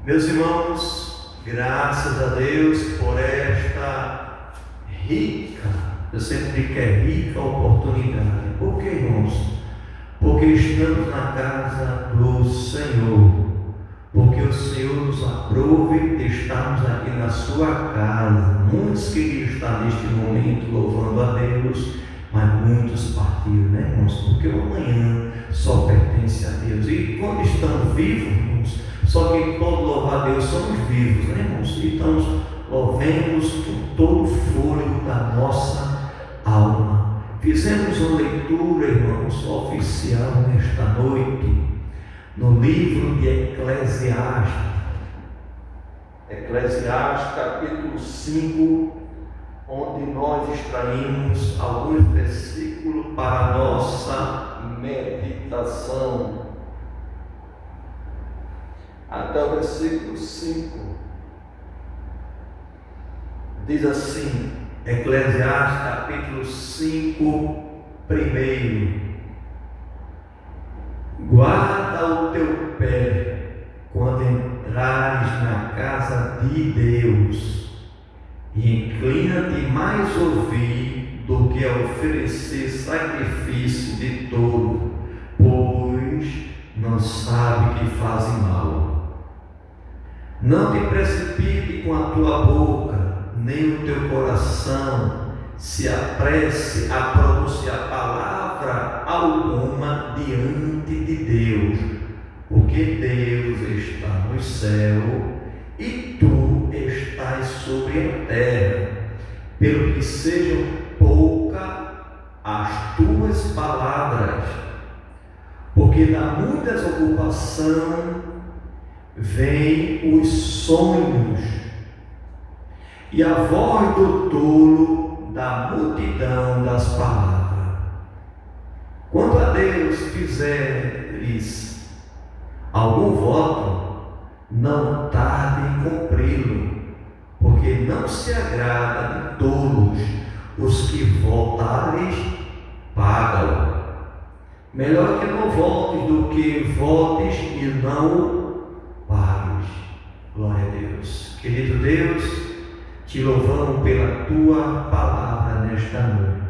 Meus irmãos, graças a Deus por esta rica, eu sempre digo que é rica oportunidade. Por que, irmãos? Porque estamos na casa do Senhor, porque o Senhor nos aprove de estarmos aqui na sua casa. Muitos queriam estar neste momento louvando a Deus, mas muitos partiram, né, irmãos? Porque o amanhã só pertence a Deus. E quando estamos vivos, irmãos, só que todo louvar a Deus somos vivos, né, irmãos? Então louvemos com todo o fôlego da nossa alma. Fizemos uma leitura, irmãos, oficial nesta noite, no livro de Eclesiastes, capítulo 5, onde nós extraímos alguns versículos para a nossa meditação. Até o versículo 5 diz assim, Eclesiastes capítulo 5, primeiro: guarda o teu pé quando entrares na casa de Deus, e inclina-te mais ouvir do que a oferecer sacrifício de tolo, pois não sabe que fazem mal. Não te precipite com a tua boca, nem o teu coração se apresse a pronunciar palavra alguma diante de Deus, porque Deus está no céu e tu estás sobre a terra, pelo que sejam poucas as tuas palavras, porque da muita desocupação vêm os sonhos, e a voz do tolo da multidão das palavras. Quando a Deus fizeres algum voto, não tarde em cumpri-lo, porque não se agrada de tolos. Os que votares, pagam. Melhor que não votes do que votes e não pagues. Glória a Deus. Querido Deus, te louvamos pela tua palavra nesta noite.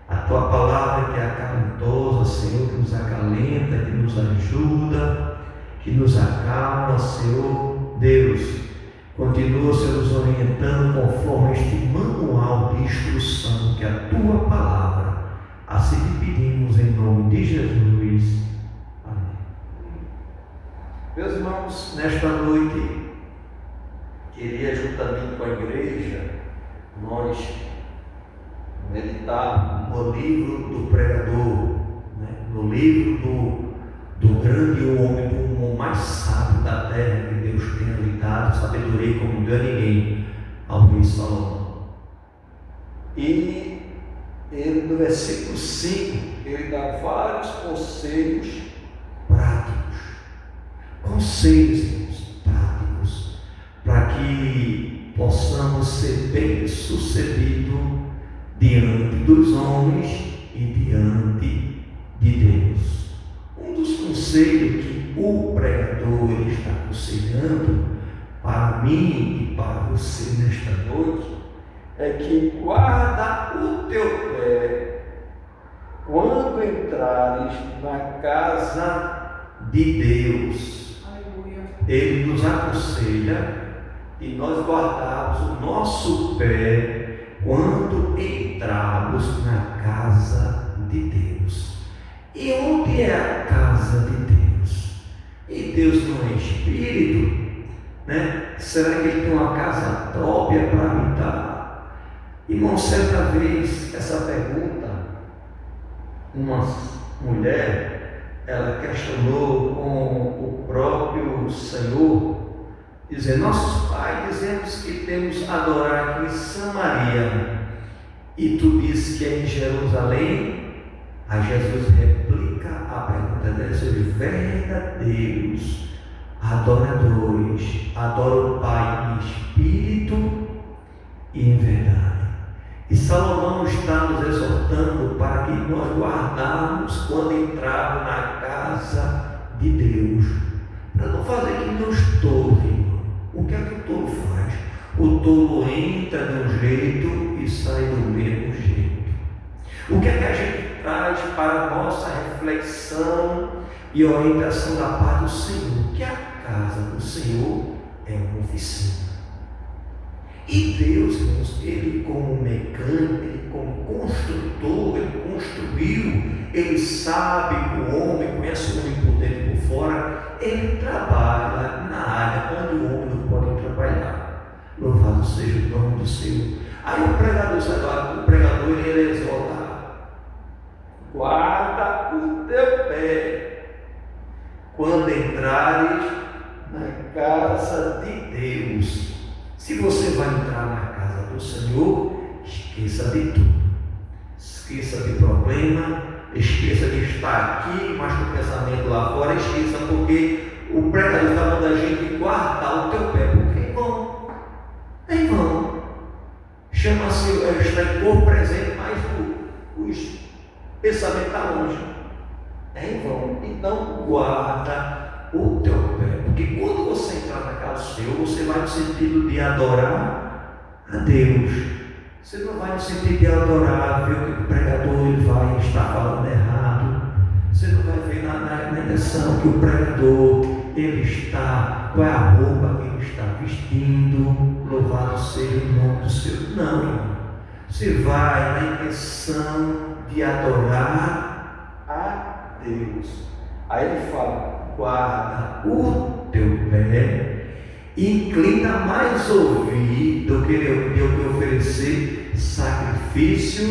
A tua palavra que é acalentosa, Senhor, que nos acalenta, que nos ajuda, que nos acalma, Senhor. Deus, continua, Senhor, nos orientando conforme este manual de instrução, que é a tua palavra. Assim te pedimos em nome de Jesus. Amém. Meus irmãos, nesta noite, queria, juntamente com a igreja, nós meditar no livro do pregador, né? No livro do grande homem, do homem mais sábio da terra, que Deus tenha lhe dado sabedoria como não deu a ninguém, ao rei Salomão. E ele, no versículo 5, ele dá vários conselhos práticos, práticos, para que possamos ser bem-sucedidos diante dos homens e diante de Deus. Um dos conselhos que o pregador está aconselhando para mim e para você nesta noite é que guarda o teu pé quando entrares na casa de Deus. Aleluia. Ele nos aconselha e nós guardarmos o nosso pé quando entrarmos na casa de Deus. E onde é a casa de Deus? E Deus não é espírito, né? Será que ele tem uma casa própria para habitar? Irmão, certa vez, essa pergunta, uma mulher, ela questionou com o próprio Senhor, dizendo: nossos pais dizemos que temos que adorar aqui em Samaria, e tu dizes que é em Jerusalém. Aí Jesus replica a pergunta dela: os verdadeiros adoradores adoram o Pai em espírito e em verdade. E Salomão está nos exortando para que nós guardarmos quando entrarmos na casa de Deus, para não fazer que nos tolos, irmão. O que é que o tolo faz? O tolo entra de um jeito e sai do mesmo jeito. O que é que a gente traz para a nossa reflexão e orientação da paz do Senhor? Que a casa do Senhor é uma oficina. E Deus, irmãos, Ele como mecânico, Ele como construtor, Ele construiu, Ele sabe o homem, conhece o homem por dentro e por fora, Ele trabalha na área onde o homem não pode trabalhar. Louvado seja o nome do Senhor. Aí o pregador ele exorta: guarda o teu pé quando entrares na casa de Deus. Se você vai entrar na casa do Senhor, esqueça de tudo. Esqueça de problema, esqueça de estar aqui, mas com o pensamento lá fora, esqueça, porque o pregador está mandando a gente guardar o teu pé, porque é vão. É em vão. Chama-se, está em corpo presente, mas os pensamentos estão longe. É em vão. Então guarda o teu pé, porque quando você entrar na casa do Senhor, você vai no sentido de adorar a Deus. Você não vai no sentido de adorar, ver que o pregador ele vai estar falando errado. Você não vai ver na intenção que o pregador ele está, qual é a roupa que ele está vestindo. Louvado seja o nome do Senhor. Não, irmão. Você vai na intenção de adorar a Deus. Aí ele fala: guarda o teu pé, inclina mais ouvir do que oferecer sacrifício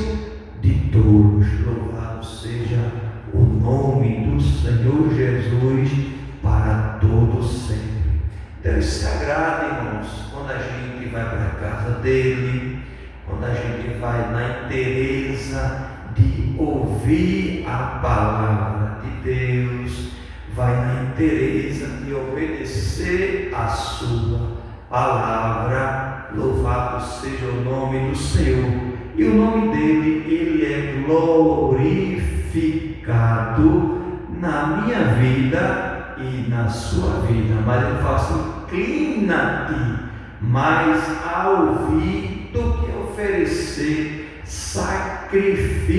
de tolos. Louvado seja o nome do Senhor Jesus para todos sempre. Deus se agrada, irmãos, quando a gente vai para a casa dele, quando a gente vai na inteireza de ouvir a palavra de Deus, vai na inteireza de obedecer a sua palavra. Louvado seja o nome do Senhor. E o nome dele, ele é glorificado na minha vida e na sua vida. Mas ele fala assim: inclina-te mais a ouvir do que oferecer sacrifício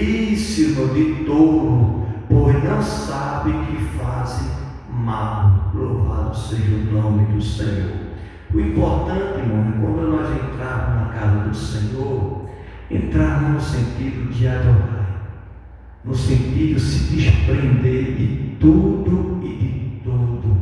de tolo, pois não sabe que fazem mal. Louvado seja o nome do Senhor. O importante, irmão, quando nós entrarmos na casa do Senhor, entrarmos no sentido de adorar, no sentido de se desprender de tudo e de tudo.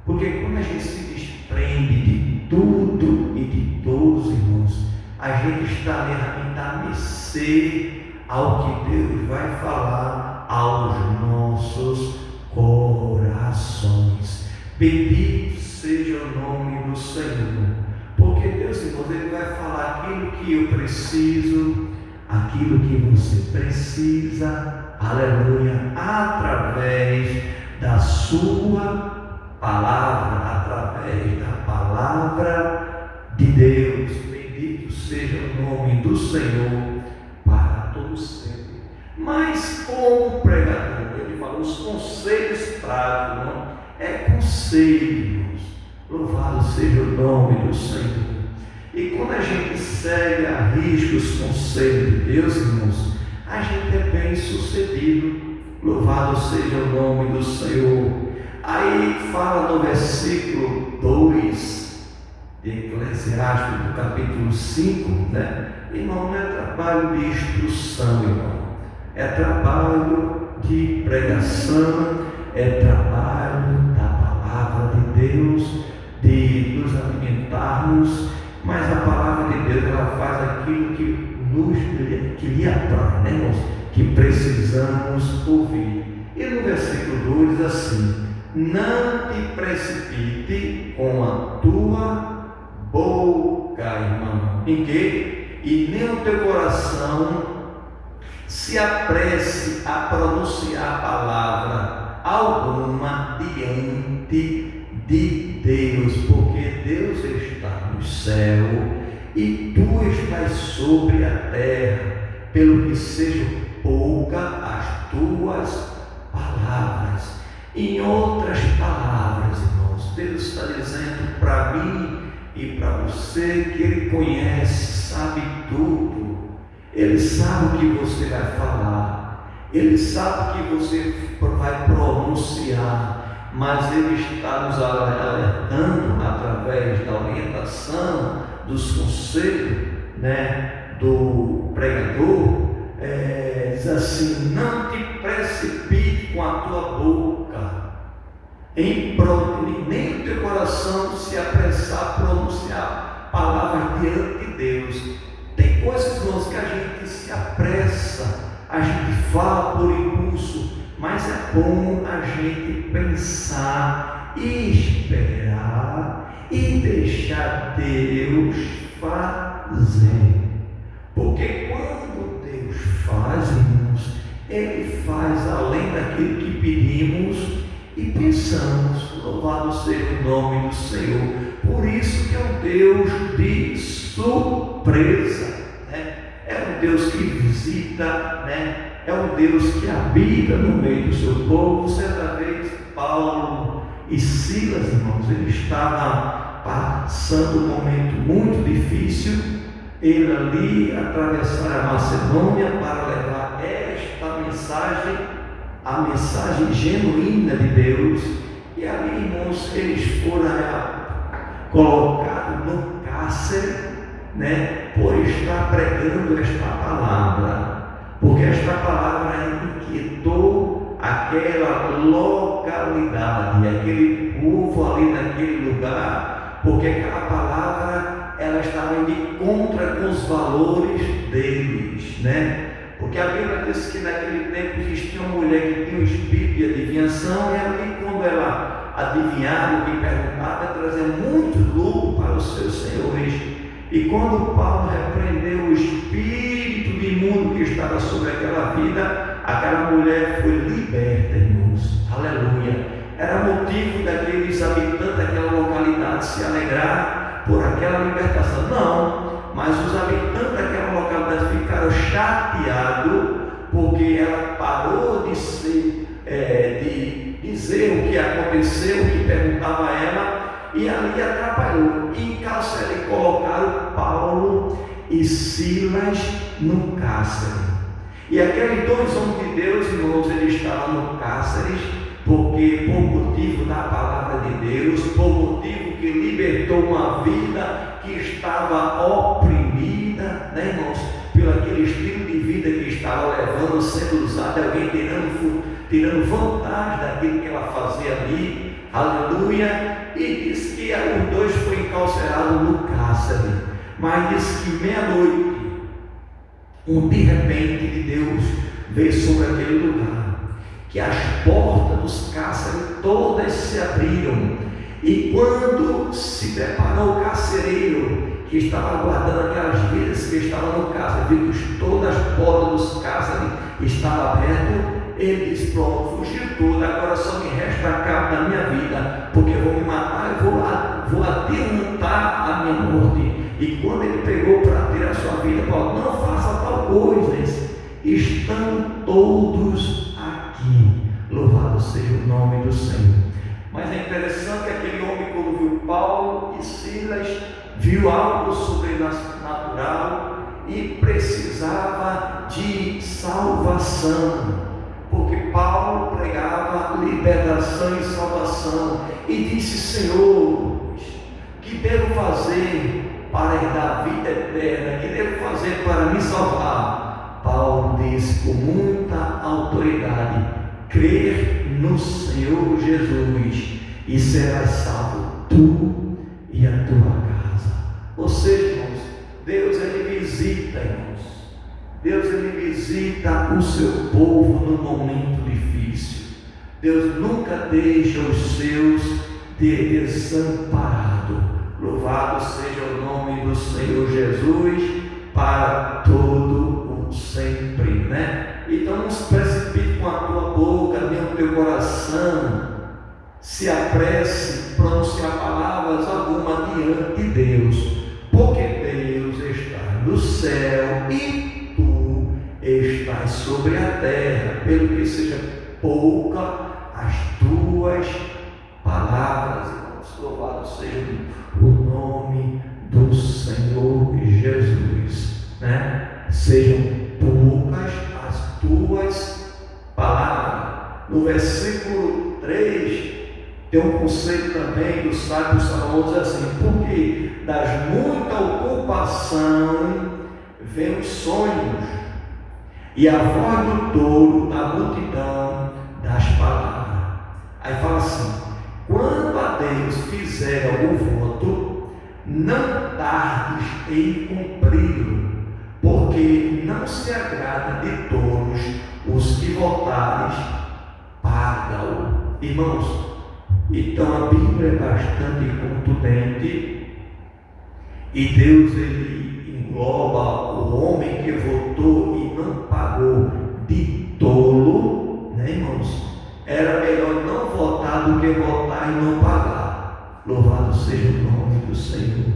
Porque quando a gente se desprende de tudo e de todos, irmãos, a gente está realmente a mercê ao que Deus vai falar aos nossos corações. Bendito seja o nome do Senhor, porque Deus, irmãos, Ele vai falar aquilo que eu preciso, aquilo que você precisa, aleluia, através da sua palavra, através da palavra de Deus. Bendito seja o nome do Senhor para todos sempre. Mas como pregador, ele falou os conselhos práticos, não? É conselho, irmãos. Louvado seja o nome do Senhor. E quando a gente segue a risco os conselhos de Deus, irmãos, a gente é bem sucedido. Louvado seja o nome do Senhor. Aí fala no versículo 2 de Eclesiastes, do capítulo 5, né? Irmão, não é trabalho de instrução, irmão. É trabalho de pregação, é trabalho da palavra de Deus, de nos alimentarmos, mas a palavra de Deus, ela faz aquilo que lhe atrai, né, irmãos? Que precisamos ouvir. E no versículo 2 diz assim: não te precipite com a tua boca, irmão, em que? E nem o teu coração se apresse a pronunciar palavra alguma diante de Deus, porque Deus está no céu e tu estás sobre a terra, pelo que sejam poucas as tuas palavras. Em outras palavras, irmãos, Deus está dizendo para mim e para você que Ele conhece, sabe tudo. Ele sabe o que você vai falar, Ele sabe o que você vai pronunciar, mas Ele está nos alertando através da orientação, dos conselhos, do pregador. Diz assim: não te precipite com a tua boca nem o teu coração se apressar a pronunciar palavras diante de Deus. Tem coisas, irmãos, que a gente se apressa, a gente fala por impulso, mas é bom a gente pensar e esperar e deixar Deus fazer. Porque quando Deus faz, irmãos, Ele faz além daquilo que pedimos e pensamos. Louvado seja o nome do Senhor. Por isso que é um Deus de surpresa, é um Deus que visita, é um Deus que habita no meio do seu povo. Certa vez Paulo e Silas, irmãos, eles estavam passando um momento muito difícil. Ele ali atravessaram a Macedônia para levar esta mensagem, a mensagem genuína de Deus. E ali, irmãos, eles foram colocados no cárcere, por estar pregando esta palavra, porque esta palavra inquietou aquela localidade, aquele povo ali naquele lugar, porque aquela palavra ela estava de contra com os valores deles, porque a Bíblia diz que naquele tempo existia uma mulher que tinha um espírito de adivinhação, e ali quando ela adivinhava o que perguntava, trazia muito lucro para os seus senhores. E quando Paulo repreendeu o espírito de imundo que estava sobre aquela vida, aquela mulher foi liberta, irmãos. Aleluia! Era motivo daqueles habitantes daquela localidade se alegrar por aquela libertação? Não, mas os habitantes daquela localidade ficaram chateados porque ela parou de dizer o que aconteceu, o que perguntava a ela, e ali atrapalhou. E encarceraram e colocaram Paulo e Silas no cárcere. E aqueles dois homens de Deus, irmãos, eles estavam no cárcere porque por motivo da palavra de Deus, por motivo que libertou uma vida que estava oprimida, irmãos, pelo aquele estilo de vida que estava levando, sendo usado, alguém tirando vantagem daquilo que ela fazia ali, aleluia. E diz que os dois foram encarcerados no cárcere, mas diz que meia-noite, de repente de Deus veio sobre aquele lugar, que as portas dos cárceres todas se abriram, e quando se preparou o carcereiro que estava aguardando aquelas vidas que estavam no cárcere, viu que todas as portas dos cárceres estavam abertas, ele disse: pronto, fugiu tudo, agora só me resta a cabo da minha vida, porque eu vou me matar, eu vou adiantar a minha morte. E quando ele pegou para tirar sua vida, Paulo: não faça tal coisa, estão todos aqui. Louvado seja o nome do Senhor. Mas é interessante que aquele homem, quando viu Paulo e Silas, viu algo sobrenatural e precisava de salvação, porque Paulo pregava libertação e salvação, e disse: Senhor, que devo fazer para herdar a vida eterna? Que devo fazer para me salvar? Paulo disse com muita autoridade: crer no Senhor Jesus e serás salvo, tu e a tua casa. Ou seja, irmãos, Deus ele visita, irmãos, Deus ele visita o seu povo no momento difícil. Deus nunca deixa os seus desamparados. Louvado seja o nome do Senhor Jesus para todo o sempre, Então não se precipite com a tua boca, nem o teu coração se apresse a pronunciar palavras alguma diante de Deus, porque Deus está no céu e tu estás sobre a terra, pelo que seja pouca as tuas palavras, irmãos. louvado seja o nome do Senhor Jesus, né? Sejam poucas as tuas palavras. No versículo 3, tem um conceito também do sábio Salomão, diz assim: porque das muita ocupação vem os sonhos, e a voz do touro da multidão das palavras. Aí fala assim: quando a Deus fizer algum voto, não tardes em cumpri-lo, porque não se agrada de todos os que votares paga-o. Irmãos, então a Bíblia é bastante contundente, e Deus ele engloba o homem que votou e não pagou de tolo, né, irmãos? Era melhor não votar do que votar e não pagar. Louvado seja o nome do Senhor,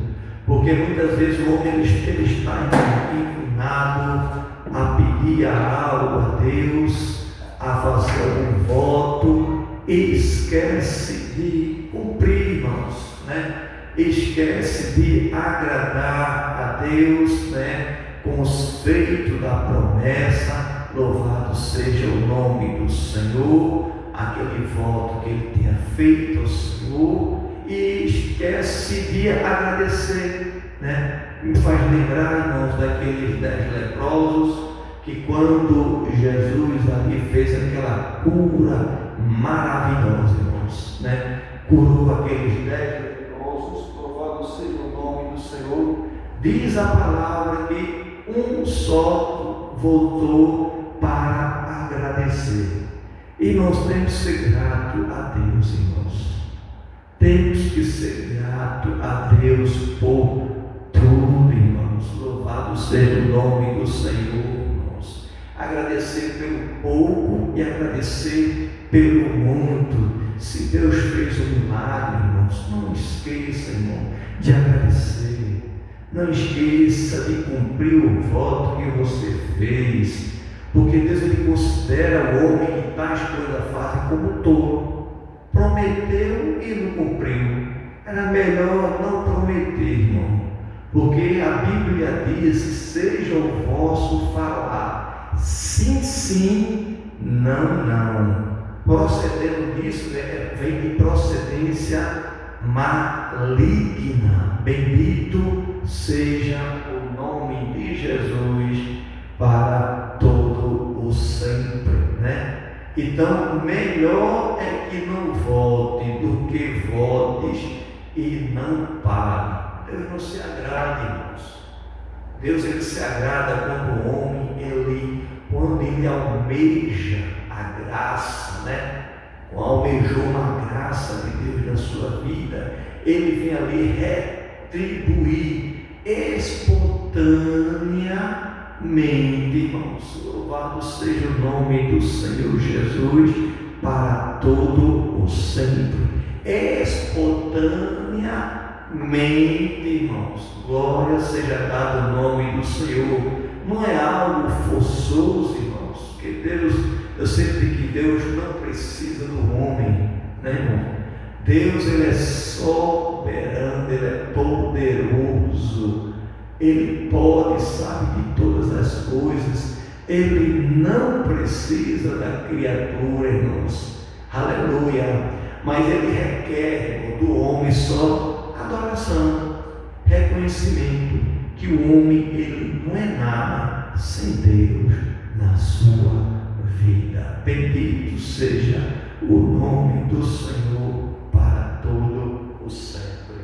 porque muitas vezes o homem ele está inclinado a pedir algo a Deus, a fazer um voto, e esquece de cumprir, irmãos, né? Esquece de agradar a Deus, né? Com os feitos da promessa. Louvado seja o nome do Senhor, aquele voto que ele tenha feito ao Senhor, e esquece de agradecer, né? Me faz lembrar, irmãos, daqueles 10 leprosos, que quando Jesus ali fez aquela cura maravilhosa, irmãos, né? Curou aqueles 10 leprosos, louvado seja o nome do Senhor. Diz a palavra que um só voltou para agradecer. E nós temos que ser gratos a Deus, irmãos. Temos que ser gratos a Deus por tudo, irmãos. Louvado seja o nome do Senhor, irmãos. Agradecer pelo pouco e agradecer pelo muito. Se Deus fez um milagre, irmãos, não esqueça, irmão, de agradecer. Não esqueça de cumprir o voto que você fez, porque Deus ele considera o homem que tais coisas fazem como tolo. Prometeu e não cumpriu. Era melhor não prometer, irmão, porque a Bíblia diz: seja o vosso falar sim, sim, não, não. Procedendo disso, né, vem de procedência maligna. Bendito seja o nome de Jesus para todo o sempre, né? Então, melhor é que não vote do que votes e não pague. Deus não se agrada, irmãos. Deus ele se agrada quando o homem quando ele almeja a graça, né? Almejou uma graça de Deus na sua vida, ele vem ali retribuir espontaneamente, irmãos. Louvado seja o nome do Senhor Jesus para todo o sempre. Espontaneamente, irmãos. Glória seja dada o nome do Senhor. Não é algo forçoso, irmãos, porque Deus, eu sempre digo que Deus não precisa do homem, né, irmão? Deus ele é soberano, ele é poderoso, ele pode, sabe de todas as coisas, ele não precisa da criatura, irmãos, aleluia, mas ele requer, irmão, do homem só adoração, reconhecimento, que o homem ele não é nada sem Deus na sua vida. Bendito seja o nome do Senhor para todo o sempre,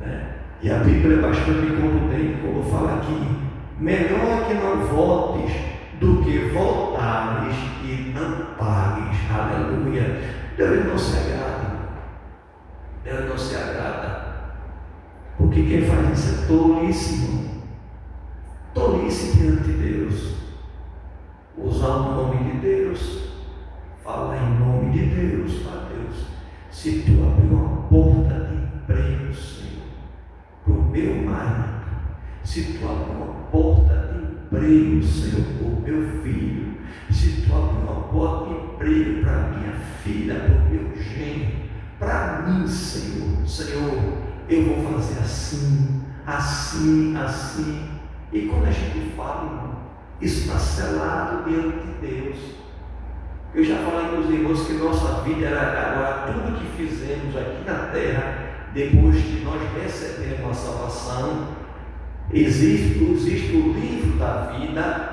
né? E a Bíblia é bastante contundente, como fala aqui: melhor que não votes do que votares e não pagues. Aleluia. Deus não se agrada, Deus não se agrada, porque quem faz isso é tolice, tolice diante de Deus. Usar o nome de Deus, falar em nome de Deus para Deus. Se tu abrir uma porta de emprego, Senhor, para o meu marido, se tu abrir uma porta de emprego, Senhor, para o meu filho, se tu abrir uma porta de emprego para minha filha, para o meu genro, para mim, Senhor. Senhor, eu vou fazer assim, assim, assim. E quando a gente fala, irmão, isso está selado diante de Deus. Eu já falei com os irmãos que nossa vida era agora tudo que fizemos aqui na terra, depois que nós recebemos a salvação, existe o livro da vida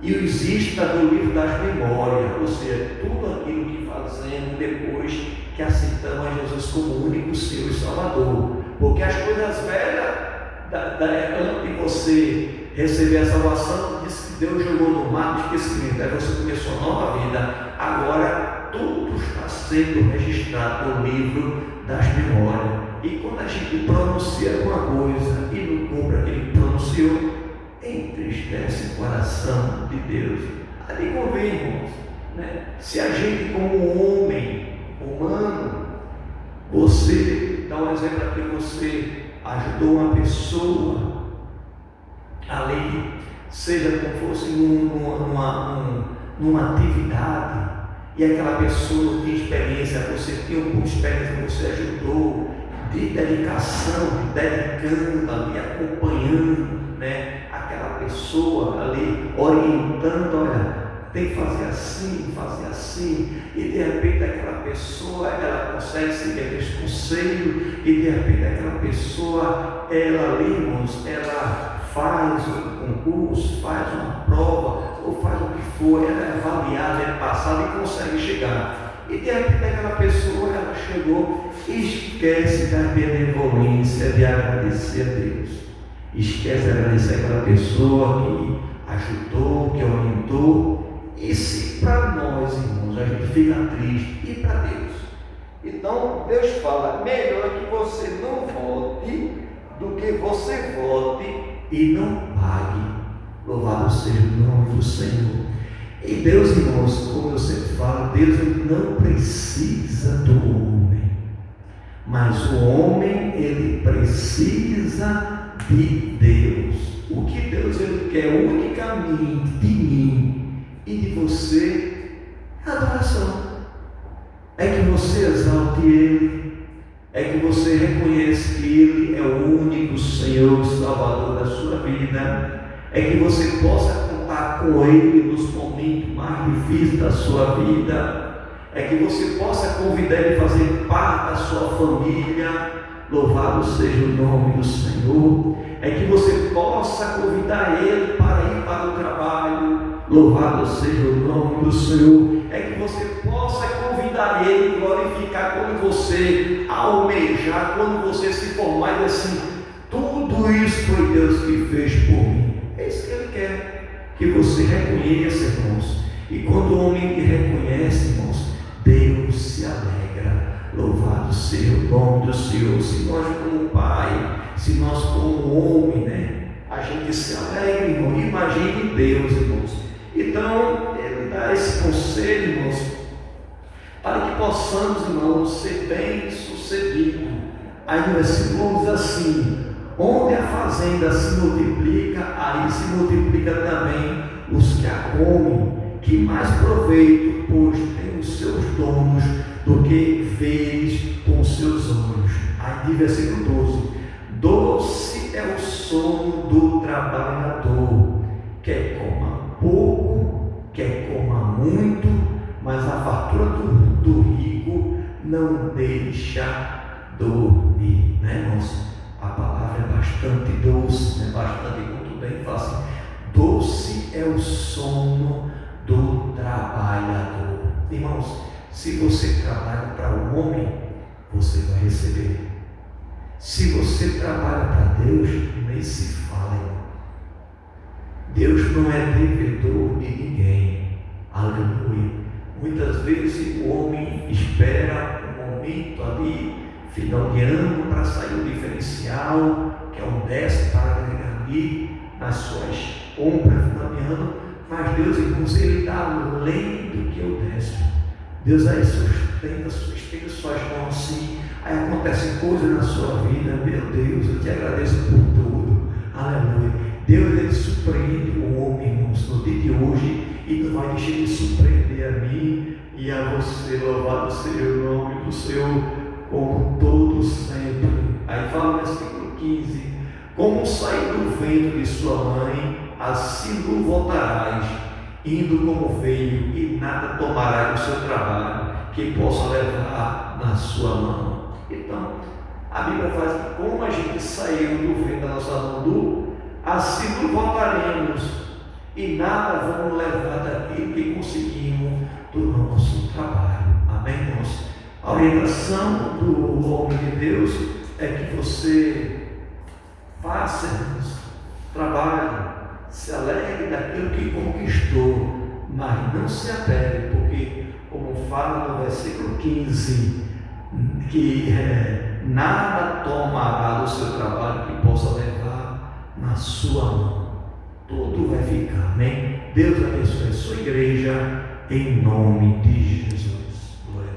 e existe o livro das memórias, ou seja, tudo aquilo que fazemos depois que aceitamos a Jesus como único Senhor e Salvador. Porque as coisas velhas, antes de você receber a salvação, disse que Deus jogou no mar do esquecimento, aí você começou a nova vida. Agora tudo está sendo registrado no livro das memórias. E quando a gente pronuncia alguma coisa e não cumpre aquilo que pronunciou, entristece o coração de Deus. Ali convém, irmãos, né? Se a gente, como homem humano, você dá um exemplo aqui, você ajudou uma pessoa ali, seja como fosse numa atividade, e aquela pessoa não tinha experiência, você tinha uma experiência, você ajudou, de dedicação, de dedicando ali, acompanhando, né, aquela pessoa ali, orientando, olha, tem que fazer assim, e de repente aquela pessoa, ela consegue seguir aqueles conselhos, e de repente aquela pessoa, ela ali, irmãos, ela faz um concurso, faz uma prova, ou faz o que for, ela é avaliada, é passada e consegue chegar. E de repente aquela pessoa, ela chegou e esquece da benevolência de agradecer a Deus. Esquece de agradecer aquela pessoa que ajudou, que orientou. E se para nós, irmãos, a gente fica triste, e para Deus? Então Deus fala, melhor que você não vote do que você vote e não pague. Louvado seja o nome do Senhor. E Deus, irmãos, como eu sempre falo, Deus não precisa do homem, mas o homem, ele precisa de Deus. O que Deus ele quer unicamente de mim e de você é adoração. É que você exalte Ele, é que você reconheça que Ele é o único Senhor e Salvador da sua vida, é que você possa contar com Ele nos momentos mais difíceis da sua vida, é que você possa convidar Ele a fazer parte da sua família. Louvado seja o nome do Senhor. É que você possa convidar Ele para ir para o trabalho. Louvado seja o nome do Senhor. É que você possa convidar Ele, glorificar quando você almejar, quando você se formar e dizer assim, tudo isso foi Deus que fez por mim. É isso que Ele quer, que você reconheça, irmãos. E quando o homem reconhece, irmãos, Deus se alegra. Louvado seja o nome do Senhor. Se nós como pai, se nós como homem, né, a gente se alegra, irmão. Imagine Deus, irmãos. Então, Ele dá esse conselho, irmãos, para que possamos, irmãos, ser bem sucedidos. Aí no versículo diz assim, onde a fazenda se multiplica, aí se multiplica também os que a comem, que mais proveito, pois tem os seus donos, do que vês com os seus olhos. Aí diz versículo 12, doce é o sono do trabalhador, quer coma pouco, quer coma muito, mas a fartura do rico não deixa dormir, né, irmãos? A palavra é bastante doce, né? Bastante, muito bem, fala assim, doce é o sono do trabalhador. Irmãos, se você trabalha para o homem, você vai receber. Se você trabalha para Deus, nem se fala, irmão. Deus não é devedor de ninguém. Aleluia. Muitas vezes o homem espera um momento ali, final de ano, para sair o diferencial, que é um 10 para agregar ali nas suas compras final de ano, mas Deus, irmãos, Ele está além do que o 10. Deus aí estende suas mãos assim, aí acontecem coisas na sua vida, meu Deus, eu te agradeço por tudo, aleluia. Deus, Ele surpreende o homem, irmãos, no dia de hoje, e não vai deixar de surpreender a mim e a você. Louvado seja o nome do Senhor. 15: como sair do ventre de sua mãe, assim tu voltarás, indo como veio, e nada tomará do seu trabalho que possa levar na sua mão. Então, a Bíblia faz que como a gente saiu do ventre da nossa mão, assim tu voltaremos, e nada vamos levar daquilo que conseguimos do nosso trabalho. Amém, irmãos? A orientação do homem de Deus é que você faça, irmãos, trabalhe, se alegre daquilo que conquistou, mas não se apegue, porque, como fala no versículo 15, que nada tomará do seu trabalho que possa levar na sua mão. Tudo vai ficar, amém? Deus abençoe a sua igreja, em nome de Jesus.